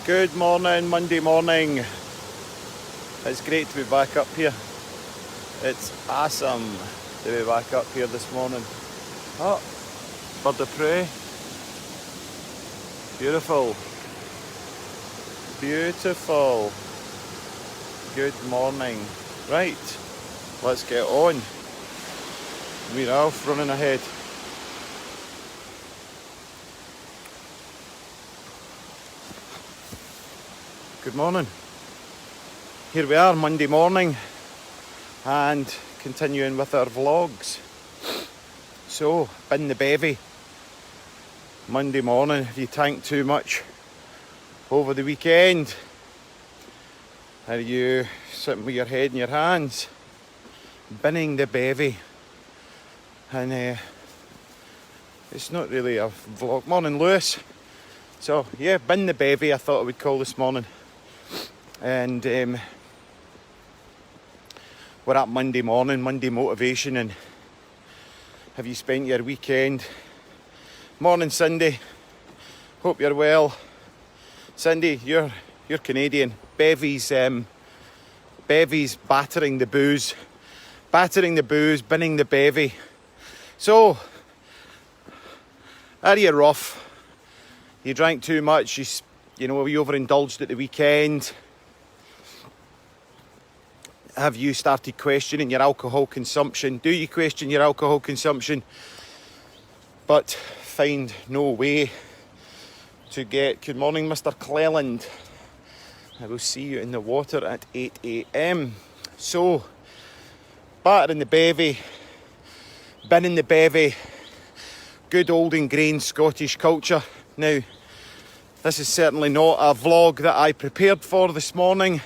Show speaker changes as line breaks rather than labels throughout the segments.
Good morning, Monday morning. It's great to be back up here. It's awesome to be back up here this morning. Oh, bird of prey. Beautiful. Beautiful. Good morning. Right, let's get on. We're off running ahead. Good morning. Here we are, Monday morning, and continuing with our vlogs. So, bin the bevy. Monday morning, if you tanked too much over the weekend, are you sitting with your head in your hands, binning the bevy? And it's not really a vlog. Morning, Lewis. So, yeah, bin the bevy, I thought I would call this morning. And we're at Monday morning, Monday motivation, and have you spent your weekend? Morning, Cindy. Hope you're well. Cindy, you're Canadian. Bevy's battering the booze, binning the bevy. So, are you rough? You drank too much. You overindulged at the weekend. Have you started questioning your alcohol consumption? Do you question your alcohol consumption, but find no way to get... Good morning, Mr. Cleland. I will see you in the water at 8 a.m. So, battering the bevy, binning the bevy, good old ingrained Scottish culture. Now, this is certainly not a vlog that I prepared for this morning.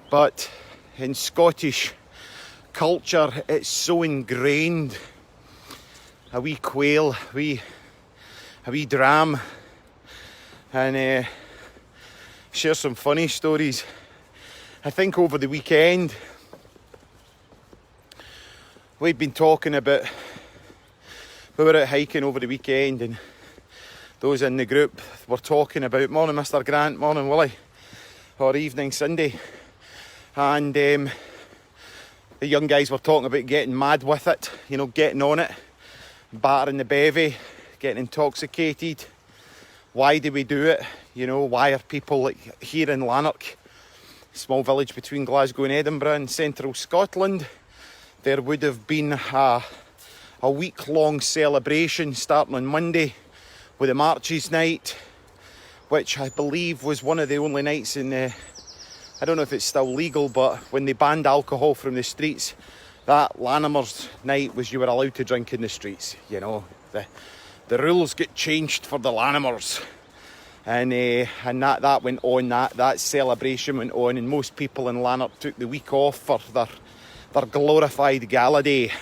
But in Scottish culture, it's so ingrained. A wee quail, a wee dram, and share some funny stories. I think over the weekend, we'd been talking about, we were out hiking over the weekend, and those in the group were talking about, morning Mr. Grant, morning Willie, or evening Cindy. And the young guys were talking about getting mad with it, getting on it, battering the bevy, getting intoxicated. Why do we do it? Why are people like here in Lanark, small village between Glasgow and Edinburgh in central Scotland, there would have been a week-long celebration starting on Monday with a Marches night, which I believe was one of the only nights in the... I don't know if it's still legal, but when they banned alcohol from the streets, that Lanimers night was you were allowed to drink in the streets. The rules get changed for the Lanimers. And that went on, that celebration went on, and most people in Lanark took the week off for their glorified gala day.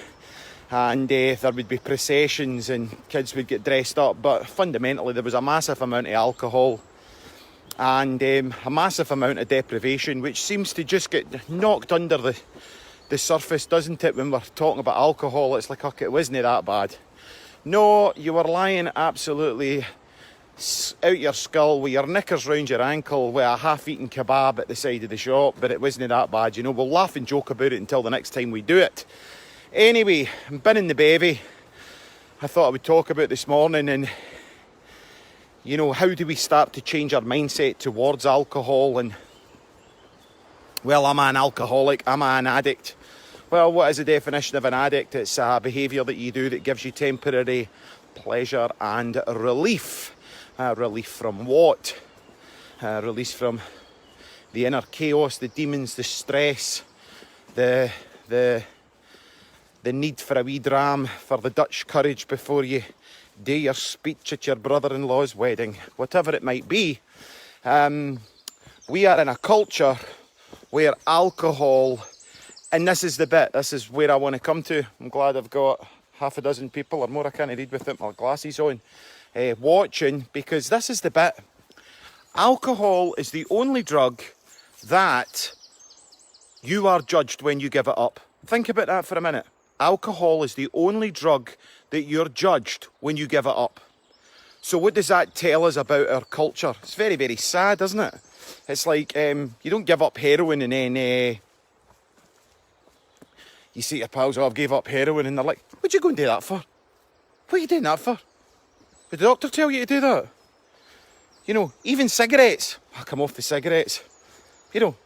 And there would be processions and kids would get dressed up, but fundamentally there was a massive amount of alcohol and a massive amount of deprivation, which seems to just get knocked under the surface, doesn't it? When we're talking about alcohol, it's like, okay, it wasn't that bad. No, you were lying absolutely out your skull with your knickers round your ankle with a half-eaten kebab at the side of the shop, but it wasn't that bad. We'll laugh and joke about it until the next time we do it. Anyway, I'm binning the bevy. I thought I would talk about this morning, and how do we start to change our mindset towards alcohol? And, well, am I an alcoholic? Am I an addict? Well, what is the definition of an addict? It's a behaviour that you do that gives you temporary pleasure and relief. Relief from what? Release from the inner chaos, the demons, the stress, the need for a wee dram, for the Dutch courage before you do your speech at your brother-in-law's wedding, whatever it might be. We are in a culture where alcohol, and this is where I want to come to. I'm glad I've got half a dozen people or more, I can't read without my glasses on, watching, because this is the bit. Alcohol is the only drug that you are judged when you give it up. Think about that for a minute. Alcohol is the only drug that you're judged when you give it up. So what does that tell us about our culture? It's very, very sad, isn't it? It's like you don't give up heroin and then you see your pals, oh, I've gave up heroin, and they're like, what'd you go and do that for? What are you doing that for? Did the doctor tell you to do that? You know, even cigarettes. I come off the cigarettes. You know,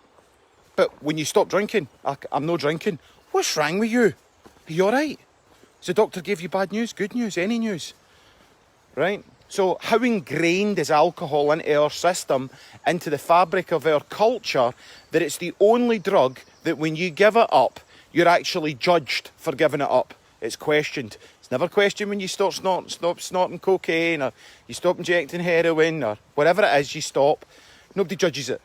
but when you stop drinking, I'm not drinking. What's wrong with you? Are you all right? Does the doctor give you bad news, good news, any news? Right? So how ingrained is alcohol into our system, into the fabric of our culture, that it's the only drug that when you give it up, you're actually judged for giving it up. It's questioned. It's never questioned when you stop snorting cocaine, or you stop injecting heroin, or whatever it is you stop. Nobody judges it.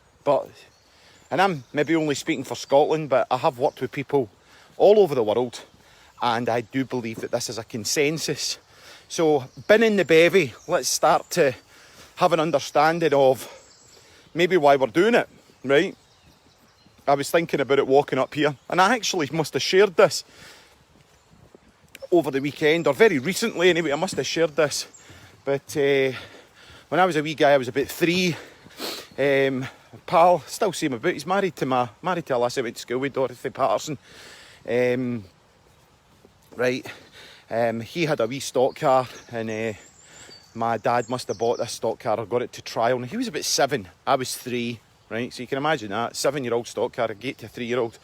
And I'm maybe only speaking for Scotland, but I have worked with people all over the world, and I do believe that this is a consensus. So, bin in the bevy, let's start to have an understanding of maybe why we're doing it, right? I was thinking about it walking up here, and I actually must have shared this over the weekend, or very recently anyway. I must have shared this. But when I was a wee guy, I was about 3. Pal, still see him about. He's married to a lass I went to school with, Dorothy Patterson. Right. He had a wee stock car, and my dad must have bought this stock car or got it to trial. And he was about 7. I was 3. Right, so you can imagine that 7-year-old stock car, a gate to a 3-year-old.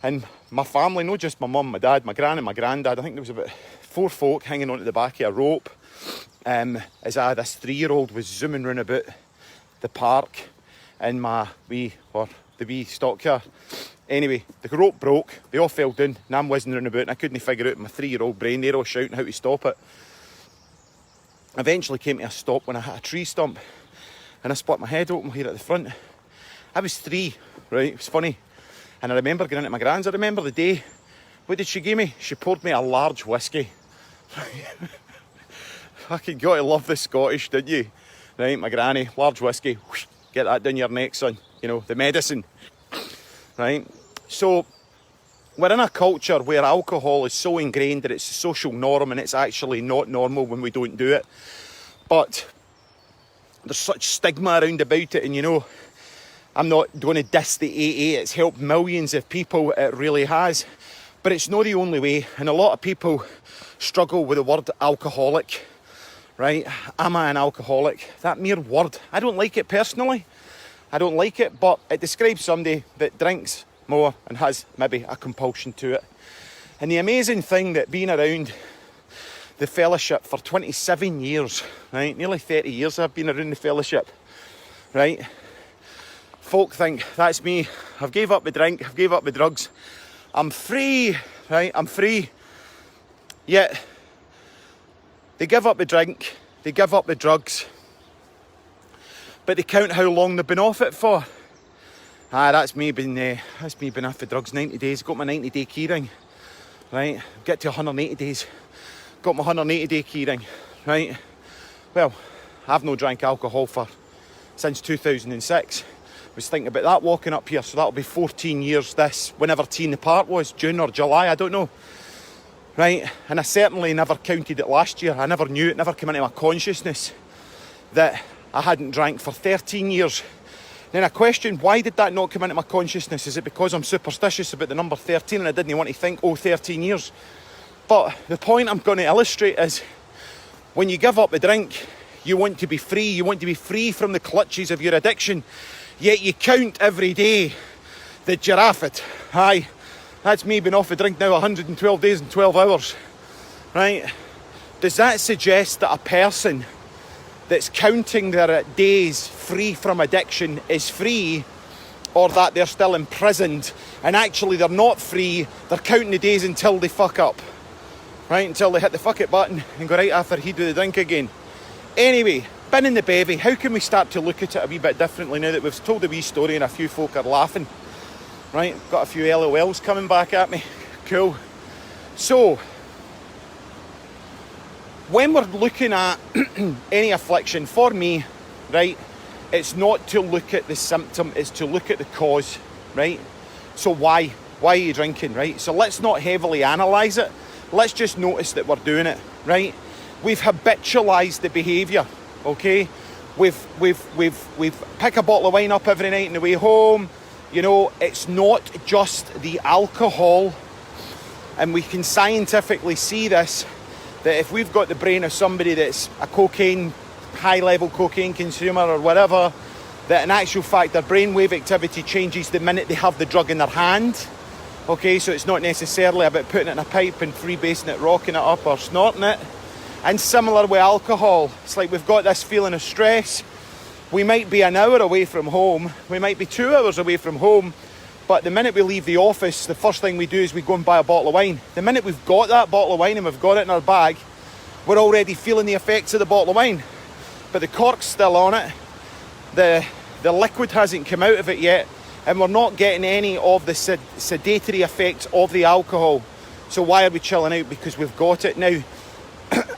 And my family, not just my mum, my dad, my gran and my granddad, I think there was about 4 folk hanging onto the back of a rope, as this 3-year-old was zooming round about the park in the wee stock car. Anyway, the rope broke, they all fell down, and I'm whizzing round about, and I couldn't figure out in my 3-year-old brain, they're all shouting how to stop it. Eventually came to a stop when I hit a tree stump, and I split my head open here at the front. I was 3, right? It was funny. And I remember going into my gran's. I remember the day. What did she give me? She poured me a large whiskey. Fucking got to love the Scottish, didn't you? Right, my granny, large whiskey. Whoosh, get that down your neck, son. You know, the medicine. Right? So, we're in a culture where alcohol is so ingrained that it's a social norm, and it's actually not normal when we don't do it. But there's such stigma around about it, and you know, I'm not going to diss the AA, it's helped millions of people, it really has, but it's not the only way, and a lot of people struggle with the word alcoholic, right? Am I an alcoholic? That mere word, I don't like it personally, I don't like it, but it describes somebody that drinks more and has maybe a compulsion to it. And the amazing thing that being around the fellowship for 27 years, right? Nearly 30 years I've been around the fellowship, right? Folk think, that's me. I've gave up the drink, I've gave up the drugs. I'm free, right? I'm free. Yet, they give up the drink, they give up the drugs, but they count how long they've been off it for. That's me been off the drugs 90 days, got my 90-day keyring, right? Get to 180 days. Got my 180-day keyring, right? Well, I've no drank alcohol since 2006. Was thinking about that walking up here, so that'll be 14 years this, whenever Teen the Park was, June or July, I don't know. Right? And I certainly never counted it last year. I never knew it, never came into my consciousness that I hadn't drank for 13 years. Then I questioned, why did that not come into my consciousness? Is it because I'm superstitious about the number 13 and I didn't want to think, 13 years? But the point I'm going to illustrate is, when you give up the drink, you want to be free. You want to be free from the clutches of your addiction. Yet you count every day that you're off it. Aye, that's me been off the drink now 112 days and 12 hours. Right? Does that suggest that a person that's counting their days free from addiction is free, or that they're still imprisoned and actually they're not free, they're counting the days until they fuck up? Right, until they hit the fuck it button and go right after he do the drink again. Anyway, bin in the bevy, how can we start to look at it a wee bit differently now that we've told a wee story and a few folk are laughing? Right, got a few LOLs coming back at me. Cool. So, when we're looking at any affliction, for me, right, it's not to look at the symptom, it's to look at the cause, right? So why are you drinking, right? So let's not heavily analyse it. Let's just notice that we're doing it, right? we've habitualised the behaviour, okay? We've pick a bottle of wine up every night on the way home. You know, it's not just the alcohol, and we can scientifically see this, that if we've got the brain of somebody that's a high-level cocaine consumer or whatever, that in actual fact their brainwave activity changes the minute they have the drug in their hand. Okay, so it's not necessarily about putting it in a pipe and freebasing it, rocking it up or snorting it. And similar with alcohol, it's like we've got this feeling of stress. We might be an hour away from home, we might be 2 hours away from home, but the minute we leave the office, the first thing we do is we go and buy a bottle of wine. The minute we've got that bottle of wine and we've got it in our bag, we're already feeling the effects of the bottle of wine. But the cork's still on it, the liquid hasn't come out of it yet, and we're not getting any of the sedatory effects of the alcohol. So why are we chilling out? Because we've got it. Now,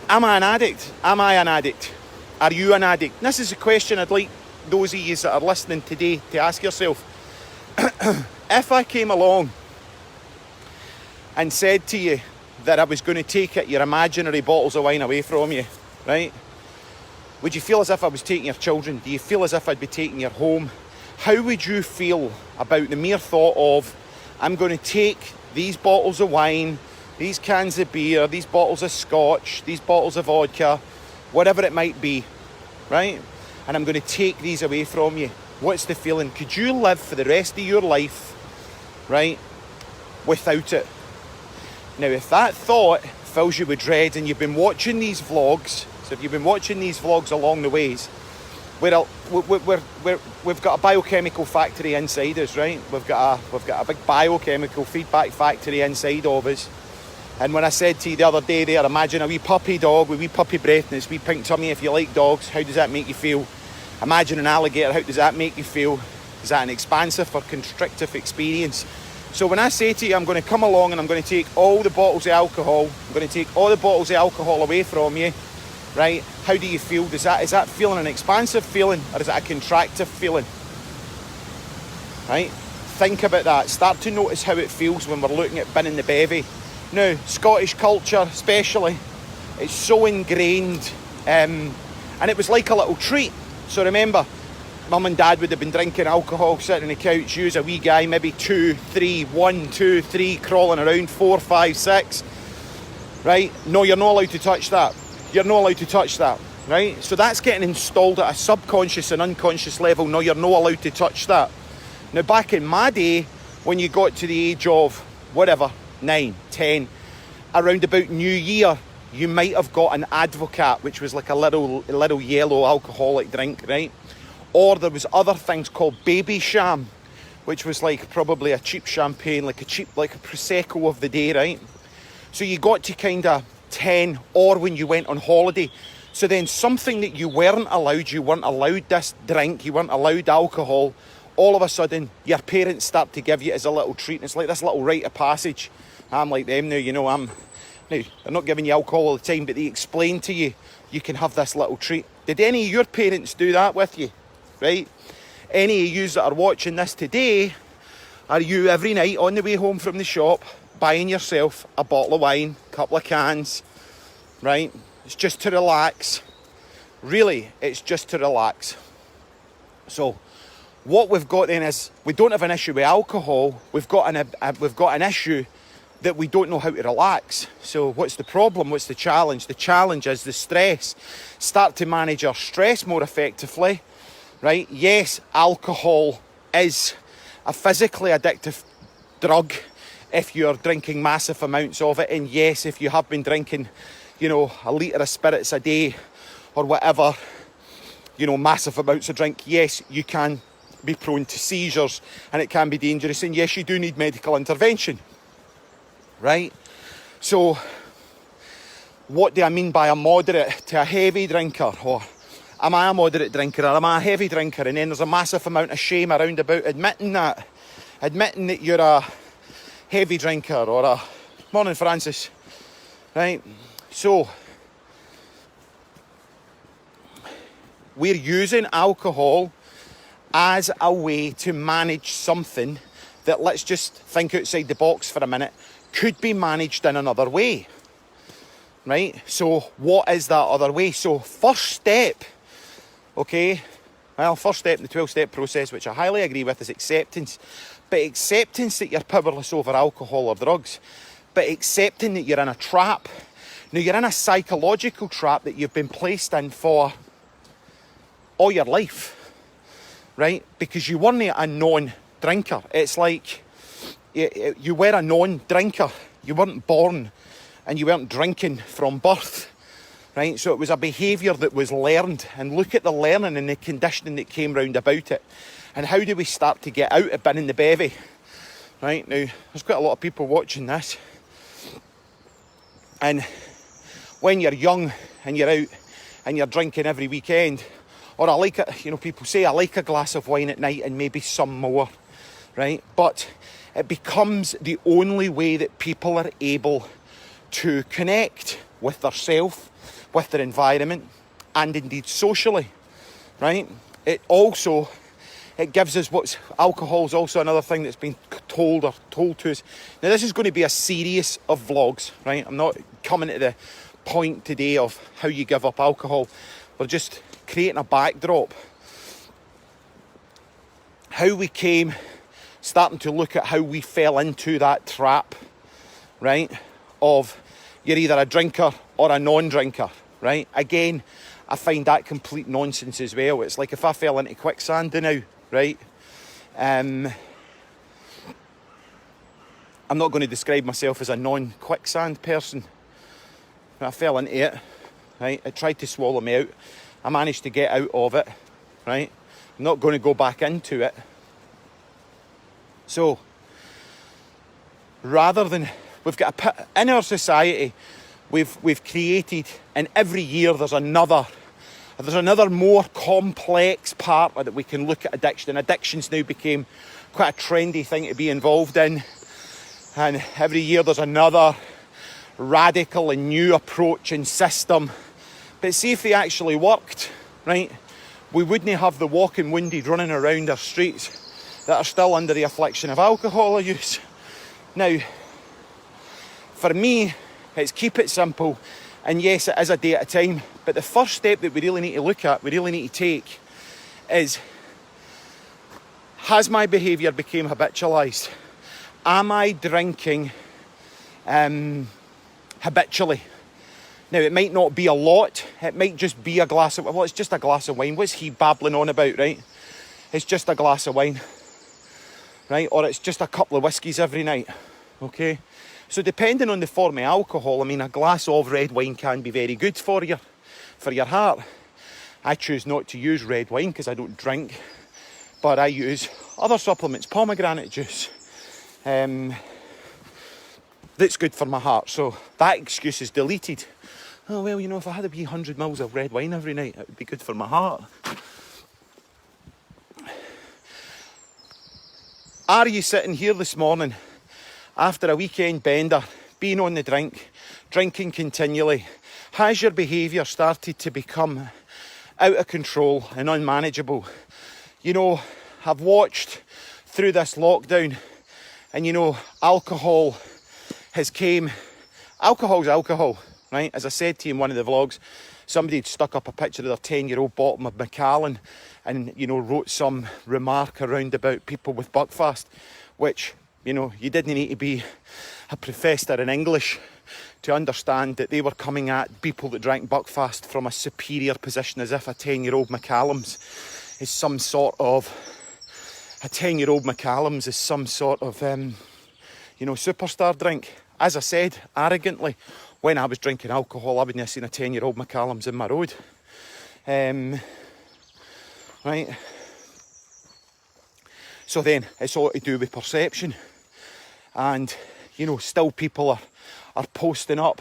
am I an addict? Am I an addict? Are you an addict? And this is a question I'd like those of you that are listening today to ask yourself. If I came along and said to you that I was going to take your imaginary bottles of wine away from you, right? Would you feel as if I was taking your children? Do you feel as if I'd be taking your home? How would you feel about the mere thought of, I'm going to take these bottles of wine, these cans of beer, these bottles of scotch, these bottles of vodka, whatever it might be, right? And I'm going to take these away from you. What's the feeling? Could you live for the rest of your life, right, without it? Now, if that thought fills you with dread and you've been watching these vlogs, so if you've been watching these vlogs along the ways, we've got a biochemical factory inside us, right? We've got a big biochemical feedback factory inside of us. And when I said to you the other day there, imagine a wee puppy dog with wee puppy breath and its wee pink tummy. If you like dogs, how does that make you feel? Imagine an alligator, how does that make you feel? Is that an expansive or constrictive experience? So when I say to you, I'm going to come along and I'm going to take all the bottles of alcohol, I'm going to take all the bottles of alcohol away from you, right? How do you feel? Is that feeling an expansive feeling, or is it a contractive feeling? Right? Think about that. Start to notice how it feels when we're looking at binning the bevy. Now, Scottish culture especially, it's so ingrained, and it was like a little treat. So remember, Mum and Dad would have been drinking alcohol, sitting on the couch, you as a wee guy, maybe 2, 3, 1, 2, 3, crawling around, 4, 5, 6, right? No, you're not allowed to touch that. You're not allowed to touch that, right? So that's getting installed at a subconscious and unconscious level. No, you're not allowed to touch that. Now, back in my day, when you got to the age of, whatever, 9, 10, around about New Year, you might have got an Advocat, which was like a little yellow alcoholic drink, right? Or there was other things called Baby Sham, which was like probably a cheap champagne, like a Prosecco of the day, right? So you got to kind of 10, or when you went on holiday. So then something that you weren't allowed this drink, you weren't allowed alcohol, all of a sudden your parents start to give you as a little treat. And it's like this little rite of passage. I'm like them now, you know, now they're not giving you alcohol all the time, but they explain to you, you can have this little treat. Did any of your parents do that with you? Right? Any of you that are watching this today, are you every night on the way home from the shop buying yourself a bottle of wine, a couple of cans, right? It's just to relax. Really, it's just to relax. So what we've got then is, we don't have an issue with alcohol, we've got an issue that we don't know how to relax. So what's the problem? What's the challenge? The challenge is the stress. Start to manage our stress more effectively. Right? Yes, alcohol is a physically addictive drug if you're drinking massive amounts of it. And yes, if you have been drinking, you know, a litre of spirits a day or whatever, you know, massive amounts of drink, yes, you can be prone to seizures and it can be dangerous. And yes, you do need medical intervention. Right? So what do I mean by a moderate to a heavy drinker? Or am I a moderate drinker or am I a heavy drinker? And then there's a massive amount of shame around about admitting that you're a heavy drinker or a... Morning, Francis. Right? So, we're using alcohol as a way to manage something that, let's just think outside the box for a minute, could be managed in another way. right? So what is that other way? So first step, okay, well, first step in the 12-step process, which I highly agree with, is acceptance. But acceptance that you're powerless over alcohol or drugs, but accepting that you're in a trap. Now, you're in a psychological trap that you've been placed in for all your life, right? Because you weren't a non-drinker. It's like you were a non-drinker. You weren't born and you weren't drinking from birth, right? So it was a behaviour that was learned. And look at the learning and the conditioning that came round about it. And how do we start to get out of binning the bevy? Right, now, there's quite a lot of people watching this. And when you're young and you're out and you're drinking every weekend, or I like it, you know, people say I like a glass of wine at night and maybe some more, right? But it becomes the only way that people are able to connect with their self, with their environment, and indeed socially, right? It gives us alcohol's also another thing that's been told to us. Now, this is going to be a series of vlogs, right? I'm not coming to the point today of how you give up alcohol. We're just creating a backdrop. How we came, starting to look at how we fell into that trap, right? Of you're either a drinker or a non-drinker, right? Again, I find that complete nonsense as well. It's like if I fell into quicksand now, right? I'm not going to describe myself as a non-quicksand person. I fell into it, right? It tried to swallow me out. I managed to get out of it, right? I'm not going to go back into it. So, rather than, in our society, we've created, and every year there's another more complex part that we can look at addiction. Addictions now became quite a trendy thing to be involved in. And every year there's another radical and new approach and system. But see if they actually worked, right? We wouldn't have the walking wounded running around our streets that are still under the affliction of alcohol use. Now, for me, it's keep it simple. And yes, it is a day at a time. But the first step that we really need to look at, we really need to take, is, has my behaviour become habitualised? Am I drinking habitually? Now, it might not be a lot. It might just be a glass of... Well, it's just a glass of wine. What's he babbling on about, right? It's just a glass of wine, right? Or it's just a couple of whiskies every night, okay? So depending on the form of alcohol, I mean, a glass of red wine can be very good for you, for your heart. I choose not to use red wine because I don't drink, but I use other supplements, pomegranate juice, that's good for my heart. So that excuse is deleted. Oh, well, you know, if I had a wee 100 mils of red wine every night, it would be good for my heart. Are you sitting here this morning after a weekend bender, being on the drink, drinking continually? Has your behaviour started to become out of control and unmanageable? You know, I've watched through this lockdown, and you know, alcohol's alcohol, right? As I said to you in one of the vlogs, somebody had stuck up a picture of their 10-year-old bottom of Macallan and, you know, wrote some remark around about people with Buckfast, which, you know, you didn't need to be a professor in English to understand that they were coming at people that drank Buckfast from a superior position, as if a 10-year-old Macallan's is some sort of... A 10-year-old Macallan's is some sort of, you know, superstar drink. As I said, arrogantly, when I was drinking alcohol, I wouldn't have seen a 10-year-old Macallan's in my road. Right? So then, it's all to do with perception. And, you know, still people are posting up,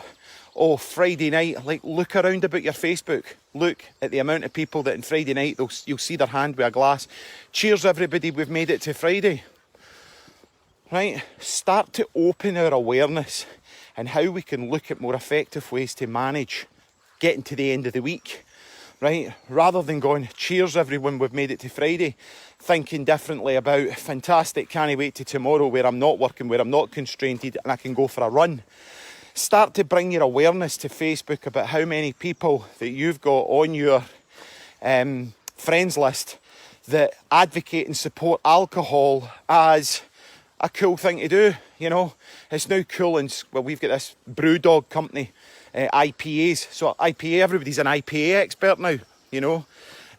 oh, Friday night, like, look around about your Facebook. Look at the amount of people that on Friday night, you'll see their hand with a glass. Cheers, everybody, we've made it to Friday. Right? Start to open our awareness and how we can look at more effective ways to manage getting to the end of the week, right? Rather than going, cheers everyone, we've made it to Friday, thinking differently about, fantastic, can't wait to tomorrow where I'm not working, where I'm not constrained and I can go for a run. Start to bring your awareness to Facebook about how many people that you've got on your friends list that advocate and support alcohol as a cool thing to do. You know, it's now cool, and well, we've got this Brewdog company, IPAs. So IPA, everybody's an IPA expert now. You know,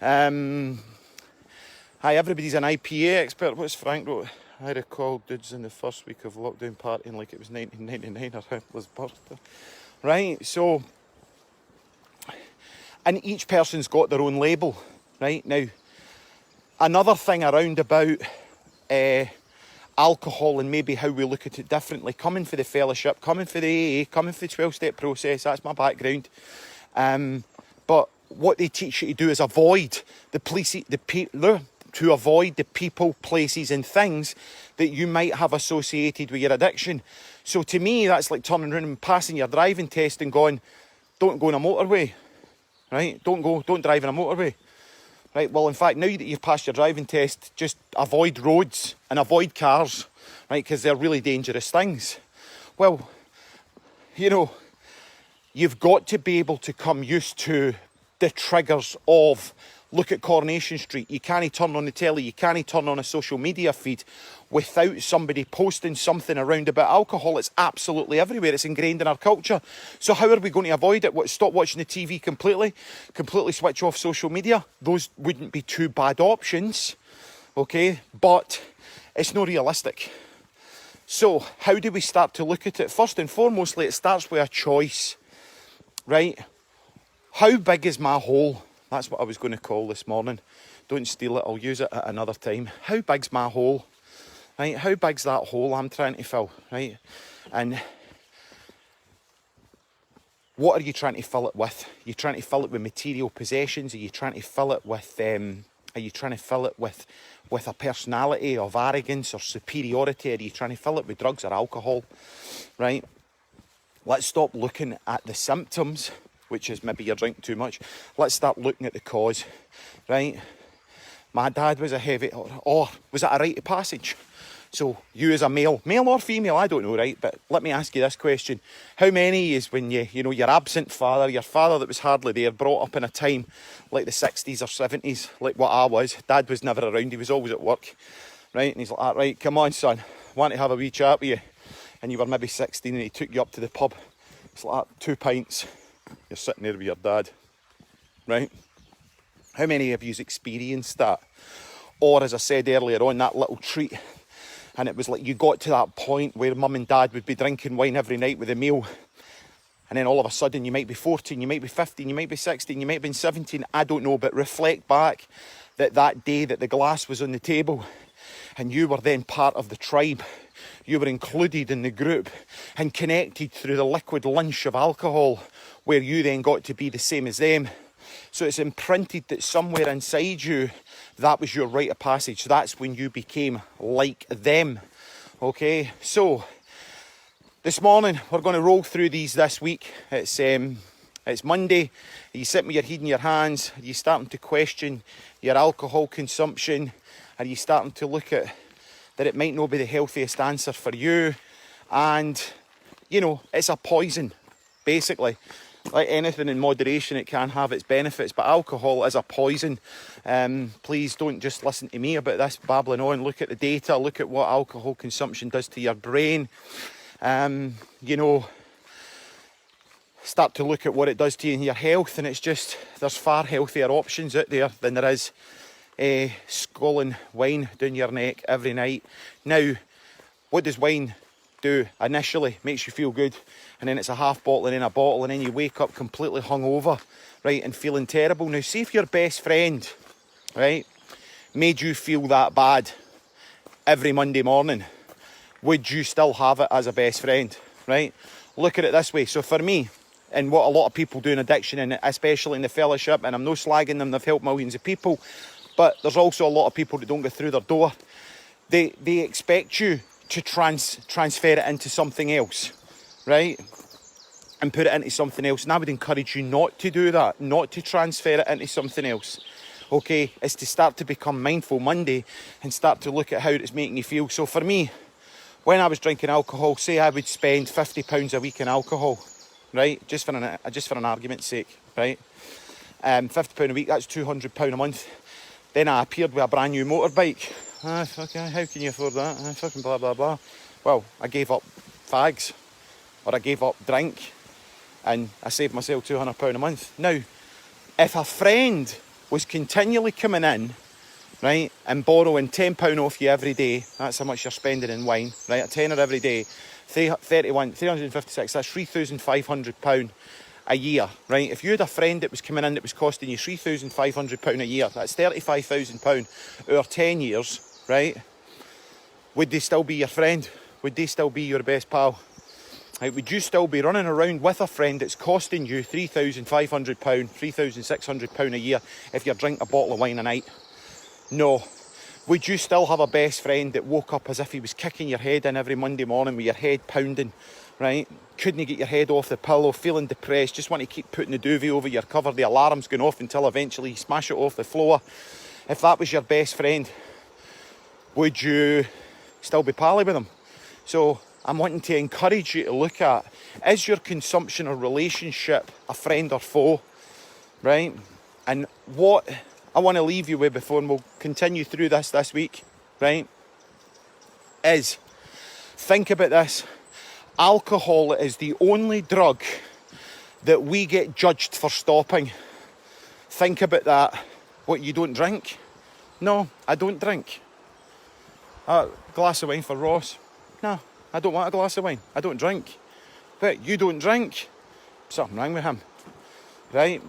hi, everybody's an IPA expert. What's Frank wrote? I recall dudes in the first week of lockdown partying like it was 1999 or Hitler's birthday. Right, so, and each person's got their own label, right? Now, another thing around about alcohol and maybe how we look at it differently, coming for the fellowship, coming for the AA, coming for the 12-step process, that's my background. But what they teach you to do is avoid to avoid the people, places and things that you might have associated with your addiction. So to me, that's like turning around and passing your driving test and going, don't go on a motorway, right? Don't drive on a motorway. Right, well, in fact, now that you've passed your driving test, just avoid roads and avoid cars, right, because they're really dangerous things. Well, you know, you've got to be able to come used to the triggers of, look at Coronation Street, you can't turn on the telly, you can't turn on a social media feed without somebody posting something around about alcohol. It's absolutely everywhere, it's ingrained in our culture. So how are we going to avoid it? What, stop watching the TV completely switch off social media? Those wouldn't be two bad options, okay? But it's not realistic. So how do we start to look at it? First and foremostly, it starts with a choice, right? How big is my hole? That's what I was going to call this morning. Don't steal it, I'll use it at another time. How big's my hole? Right? How big's that hole I'm trying to fill? Right? And what are you trying to fill it with? Are you trying to fill it with material possessions? Are you trying to fill it with with a personality of arrogance or superiority? Are you trying to fill it with drugs or alcohol? Right? Let's stop looking at the symptoms, which is maybe you're drinking too much. Let's start looking at the cause, right? My dad was a heavy, or was that a rite of passage? So you as a male or female, I don't know, right? But let me ask you this question. How many is when your absent father, your father that was hardly there, brought up in a time like the 60s or 70s, like what I was. Dad was never around, he was always at work, right? And he's like, right, come on son, want to have a wee chat with you. And you were maybe 16 and he took you up to the pub. It's like 2 pints. You're sitting there with your dad, right? How many of you's experienced that? Or as I said earlier on, that little treat, and it was like you got to that point where mum and dad would be drinking wine every night with a meal, and then all of a sudden you might be 14, you might be 15, you might be 16, you might have been 17, I don't know, but reflect back that day that the glass was on the table and you were then part of the tribe. You were included in the group and connected through the liquid lunch of alcohol, where you then got to be the same as them. So it's imprinted that somewhere inside you, that was your rite of passage. That's when you became like them. Okay, so this morning we're going to roll through these this week. It's Monday. Are you sitting with your head in your hands? Are you starting to question your alcohol consumption? Are you starting to look at that it might not be the healthiest answer for you? And, you know, it's a poison, basically. Like anything in moderation, it can have its benefits, but alcohol is a poison. Please don't just listen to me about this babbling on. Look at the data, look at what alcohol consumption does to your brain. You know, start to look at what it does to you in your health, and it's just, there's far healthier options out there than there is sculling wine down your neck every night. Now, what does wine do initially? Makes you feel good, and then it's a half bottle and then a bottle, and then you wake up completely hungover, right, and feeling terrible. Now, see if your best friend, right, made you feel that bad every Monday morning, would you still have it as a best friend, right? Look at it this way. So for me, and what a lot of people do in addiction, and especially in the fellowship, and I'm no slagging them, they've helped millions of people, but there's also a lot of people that don't get through their door. They expect you to transfer it into something else, right? And put it into something else. And I would encourage you not to do that, not to transfer it into something else. Okay, is to start to become mindful Monday and start to look at how it's making you feel. So for me, when I was drinking alcohol, say I would spend £50 a week in alcohol, right? Just for an argument's sake, right? £50 a week, that's £200 a month. Then I appeared with a brand new motorbike. Fucking, how can you afford that? Fucking blah, blah, blah. Well, I gave up fags, or I gave up drink, and I saved myself £200 a month. Now, if a friend was continually coming in, right, and borrowing £10 off you every day, that's how much you're spending in wine, right, a tenner every day, 356, that's £3,500 a year, right? If you had a friend that was coming in that was costing you £3,500 a year, that's £35,000 over 10 years, right? Would they still be your friend? Would they still be your best pal? Like, would you still be running around with a friend that's costing you £3,500, £3,600 a year if you drink a bottle of wine a night? No. Would you still have a best friend that woke up as if he was kicking your head in every Monday morning with your head pounding, right? Couldn't get your head off the pillow, feeling depressed, just want to keep putting the duvet over your cover, the alarm's going off until eventually you smash it off the floor? If that was your best friend, would you still be pally with him? So I'm wanting to encourage you to look at, is your consumption or relationship a friend or foe, right? And what I want to leave you with before, and we'll continue through this week, right, is think about this. Alcohol is the only drug that we get judged for stopping. Think about that. What, you don't drink? No, I don't drink. A glass of wine for Ross? No, I don't want a glass of wine. I don't drink. But you don't drink? Something wrong with him, right?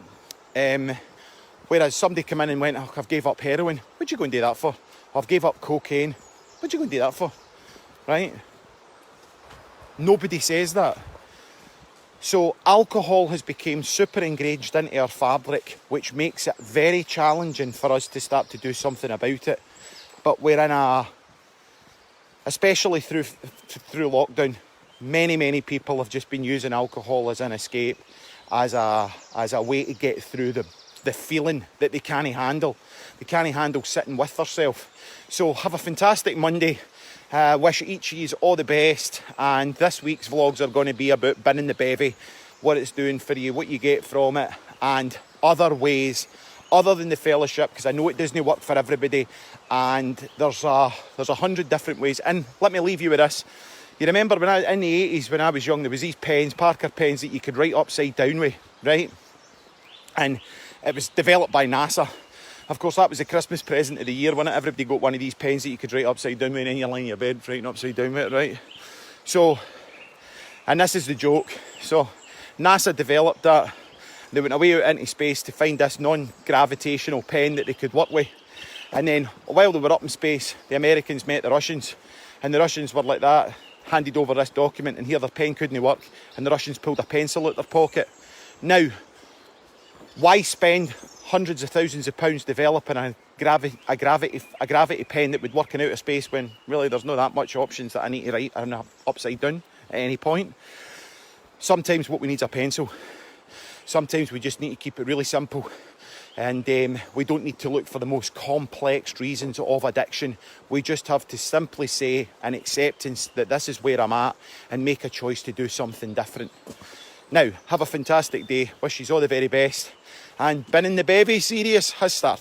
Whereas somebody come in and went, oh, I've gave up heroin. What'd you go and do that for? I've gave up cocaine. What'd you go and do that for? Right? Nobody says that. So alcohol has become super ingrained into our fabric, which makes it very challenging for us to start to do something about it. But we're in especially through lockdown, many people have just been using alcohol as an escape, as a way to get through the feeling that they can't handle. They can't handle sitting with themselves. So have a fantastic Monday. Wish each of you all the best. And this week's vlogs are going to be about binning the bevy, what it's doing for you, what you get from it, and other ways other than the fellowship, because I know it doesn't work for everybody. And there's 100 different ways. And let me leave you with this. You remember in the 80s when I was young, there was these pens, Parker pens, that you could write upside down with, right? And it was developed by NASA. Of course, that was the Christmas present of the year, wasn't it? Everybody got one of these pens that you could write upside down with, and then you're lying in your bed writing upside down with it, right? So, and this is the joke. So, NASA developed that. They went away out into space to find this non-gravitational pen that they could work with. And then, while they were up in space, the Americans met the Russians. And the Russians were like that, handed over this document, and here their pen couldn't work. And the Russians pulled a pencil out their pocket. Now, why spend hundreds of thousands of pounds developing a gravity pen that would work in outer space when really there's not that much options that I need to write upside down at any point? Sometimes what we need is a pencil. Sometimes we just need to keep it really simple. And we don't need to look for the most complex reasons of addiction. We just have to simply say an acceptance that this is where I'm at and make a choice to do something different. Now, have a fantastic day. Wish you all the very best. And binning the bevy series has started.